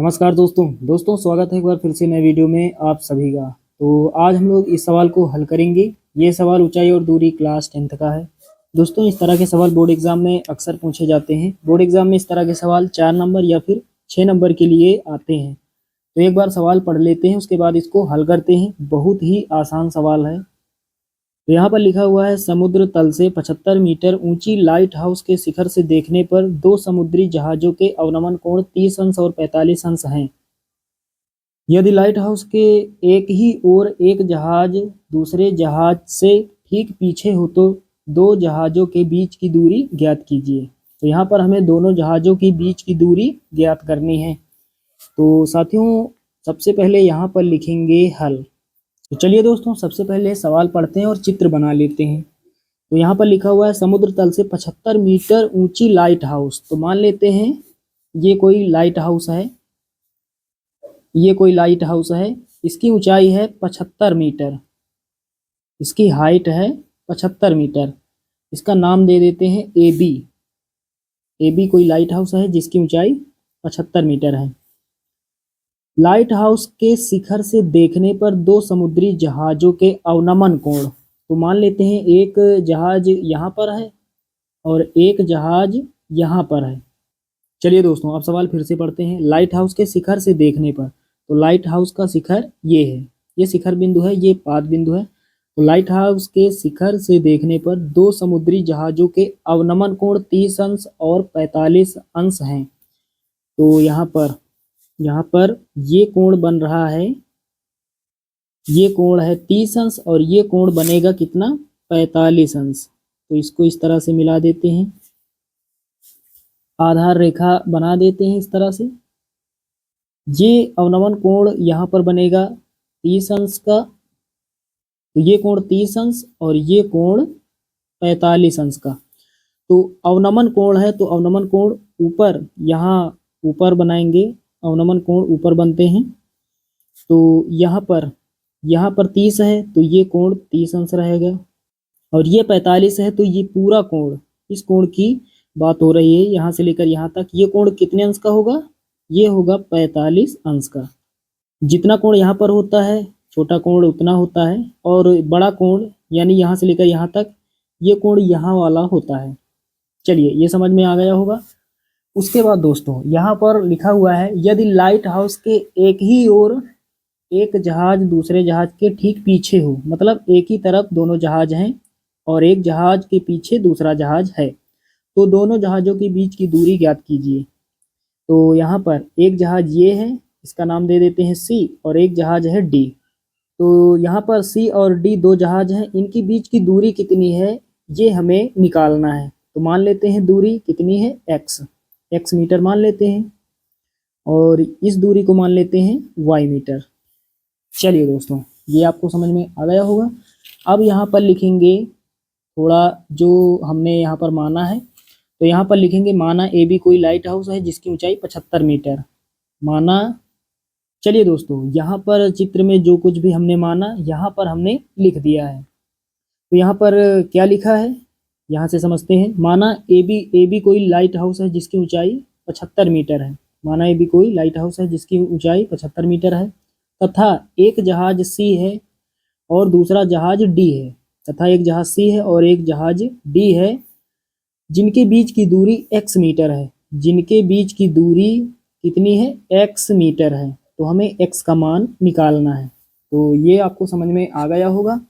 नमस्कार दोस्तों स्वागत है एक बार फिर से नए वीडियो में आप सभी का। तो आज हम लोग इस सवाल को हल करेंगे। ये सवाल ऊंचाई और दूरी क्लास 10th का है। दोस्तों इस तरह के सवाल बोर्ड एग्जाम में अक्सर पूछे जाते हैं। बोर्ड एग्जाम में इस तरह के सवाल 4 नंबर या फिर 6 नंबर के लिए आते हैं। तो एक बार सवाल पढ़ लेते हैं, उसके बाद इसको हल करते हैं। बहुत ही आसान सवाल है। तो यहाँ पर लिखा हुआ है, समुद्र तल से 75 मीटर ऊंची लाइट हाउस के शिखर से देखने पर दो समुद्री जहाजों के अवनमन कोण 30 अंश और 45 अंश हैं। यदि लाइट हाउस के एक ही ओर एक जहाज दूसरे जहाज से ठीक पीछे हो तो दो जहाजों के बीच की दूरी ज्ञात कीजिए। तो यहाँ पर हमें दोनों जहाजों के बीच की दूरी ज्ञात करनी है। तो साथियों सबसे पहले यहाँ पर लिखेंगे हल। तो चलिए दोस्तों सबसे पहले सवाल पढ़ते हैं और चित्र बना लेते हैं। तो यहाँ पर लिखा हुआ है, समुद्र तल से 75 मीटर ऊंची लाइट हाउस। तो मान लेते हैं ये कोई लाइट हाउस है, ये कोई लाइट हाउस है। इसकी ऊंचाई है 75 मीटर, इसकी हाइट है 75 मीटर। इसका नाम दे देते हैं ए बी। ए बी कोई लाइट हाउस है जिसकी ऊंचाई 75 मीटर है। लाइट हाउस के शिखर से देखने पर दो समुद्री जहाजों के अवनमन कोण। तो मान लेते हैं एक जहाज यहाँ पर है और एक जहाज यहाँ पर है। चलिए दोस्तों अब सवाल फिर से पढ़ते हैं। लाइट हाउस के शिखर से देखने पर, तो लाइट हाउस का शिखर ये है, ये शिखर बिंदु है, ये पाद बिंदु है। तो लाइट हाउस के शिखर से देखने पर दो समुद्री जहाजों के अवनमन कोण 30 अंश और 45 अंश हैं। तो यहाँ पर ये कोण बन रहा है, ये कोण है 30 अंश और ये कोण बनेगा कितना, 45 अंश। तो इसको इस तरह से मिला देते हैं, आधार रेखा बना देते हैं इस तरह से। ये अवनमन कोण यहाँ पर बनेगा 30 अंश का, तो ये कोण 30 अंश और ये कोण 45 अंश का। तो अवनमन कोण है तो अवनमन कोण ऊपर, यहाँ ऊपर बनाएंगे, अवनमन कोण ऊपर बनते हैं। तो यहाँ पर 30 है तो ये कोण 30 अंश रहेगा और ये 45 है तो ये पूरा कोण, इस कोण की बात हो रही है यहाँ से लेकर यहाँ तक। ये कोण कितने अंश का होगा, ये होगा 45 अंश का। जितना कोण यहाँ पर होता है छोटा कोण उतना होता है, और बड़ा कोण यानी यहाँ से लेकर यहाँ तक ये कोण यहाँ वाला होता है। चलिए ये समझ में आ गया होगा। उसके बाद दोस्तों यहाँ पर लिखा हुआ है, यदि लाइट हाउस के एक ही ओर एक जहाज दूसरे जहाज के ठीक पीछे हो, मतलब एक ही तरफ दोनों जहाज हैं और एक जहाज के पीछे दूसरा जहाज है, तो दोनों जहाजों के बीच की दूरी ज्ञात कीजिए। तो यहाँ पर एक जहाज ये है, इसका नाम दे देते हैं सी, और एक जहाज है डी। तो यहाँ पर सी और डी दो जहाज हैं, इनकी बीच की दूरी कितनी है ये हमें निकालना है। तो मान लेते हैं दूरी कितनी है, एक्स मीटर मान लेते हैं, और इस दूरी को मान लेते हैं वाई मीटर। चलिए दोस्तों ये आपको समझ में आ गया होगा। अब यहाँ पर लिखेंगे थोड़ा जो हमने यहाँ पर माना है। तो यहाँ पर लिखेंगे, माना ए बी कोई लाइट हाउस है जिसकी ऊंचाई 75 मीटर। माना, चलिए दोस्तों यहाँ पर चित्र में जो कुछ भी हमने माना यहाँ पर हमने लिख दिया है। तो यहाँ पर क्या लिखा है यहाँ से समझते हैं। माना ए बी कोई लाइट हाउस है जिसकी ऊंचाई 75 मीटर है। माना ए बी कोई लाइट हाउस है जिसकी ऊंचाई 75 मीटर है, तथा एक जहाज सी है और दूसरा जहाज डी है, तथा एक जहाज सी है और एक जहाज डी है, जिनके बीच की दूरी x मीटर है। जिनके बीच की दूरी कितनी है, x मीटर है। तो हमें x का मान निकालना है। तो ये आपको समझ में आ गया होगा।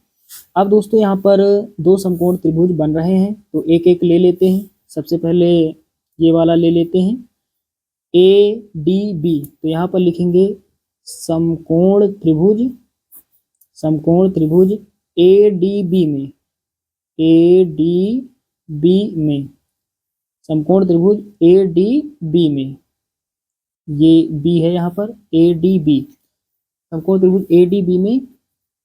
अब दोस्तों यहाँ पर दो समकोण त्रिभुज बन रहे हैं, तो एक एक ले लेते हैं। सबसे पहले ये वाला ले लेते हैं, ए डी बी। तो यहाँ पर लिखेंगे समकोण त्रिभुज ए डी बी में, समकोण त्रिभुज ए डी बी में, ये बी है यहाँ पर, ए डी बी, समकोण त्रिभुज ए डी बी में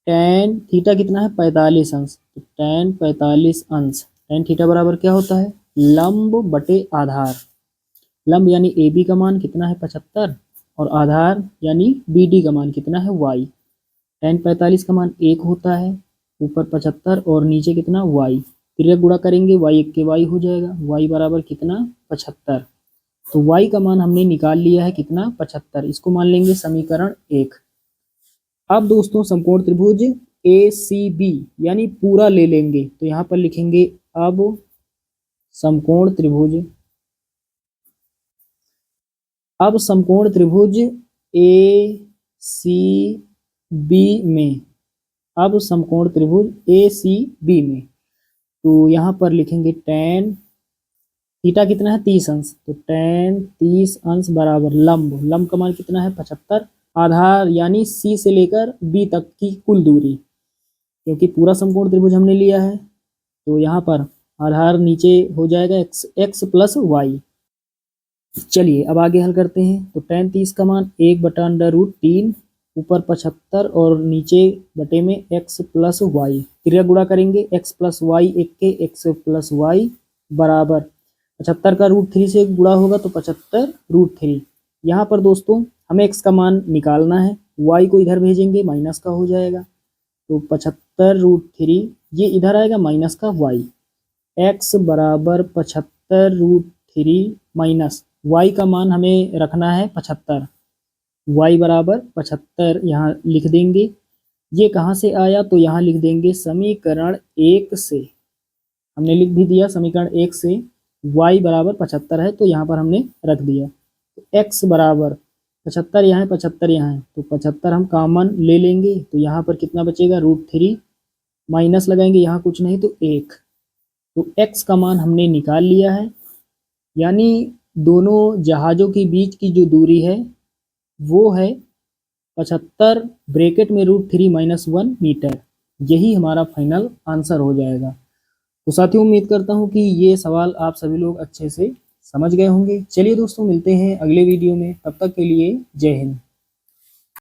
tan थीटा कितना है, 45 अंश। तो tan 45 अंश, tan थीटा बराबर क्या होता है, लंब बटे आधार। लंब यानी ए बी का मान कितना है 75, और आधार यानी बी डी का मान कितना है y। tan 45 का मान 1 होता है, ऊपर 75 और नीचे कितना y। फिर गुणा करेंगे y 1 के y हो जाएगा, y बराबर कितना 75। तो y का मान हमने निकाल लिया है कितना, 75। इसको मान लेंगे समीकरण 1। अब दोस्तों समकोण त्रिभुज ACB यानी पूरा ले लेंगे, तो यहाँ पर लिखेंगे अब समकोण त्रिभुज, अब समकोण त्रिभुज ACB में, अब समकोण त्रिभुज ACB में, तो यहाँ पर लिखेंगे tan थीटा कितना है 30 अंश, तो tan 30 अंश बराबर लंब, लंब का मान कितना है 75, आधार यानी C से लेकर B तक की कुल दूरी, क्योंकि पूरा समकोण त्रिभुज हमने लिया है तो यहाँ पर आधार नीचे हो जाएगा x प्लस वाई। चलिए अब आगे हल करते हैं। तो tan 30 का मान 1/√3 ऊपर 75 और नीचे बटे में x प्लस वाई, क्रिया गुणा करेंगे x प्लस वाई 1 के x प्लस वाई बराबर 75 का √3 से गुणा होगा तो 75√3। यहाँ पर दोस्तों हमें x का मान निकालना है, y को इधर भेजेंगे माइनस का हो जाएगा, तो 75√3 ये इधर आएगा माइनस का y, x बराबर 75√3 माइनस y का मान हमें रखना है 75, y बराबर 75 यहाँ लिख देंगे। ये कहाँ से आया, तो यहाँ लिख देंगे समीकरण 1 से, हमने लिख भी दिया समीकरण 1 से y बराबर 75 है तो यहाँ पर हमने रख दिया। तो x बराबर 75 यहाँ है 75 यहाँ है, तो 75 हम कॉमन ले लेंगे, तो यहाँ पर कितना बचेगा √3, माइनस लगाएंगे यहाँ कुछ नहीं तो 1, तो x का मान हमने निकाल लिया है, यानी दोनों जहाज़ों के बीच की जो दूरी है वो है 75 ब्रैकेट में √3 - 1 मीटर। यही हमारा फाइनल आंसर हो जाएगा। तो साथियों उम्मीद करता हूँ कि ये सवाल आप सभी लोग अच्छे से समझ गए होंगे। चलिए दोस्तों मिलते हैं अगले वीडियो में, तब तक के लिए जय हिंद।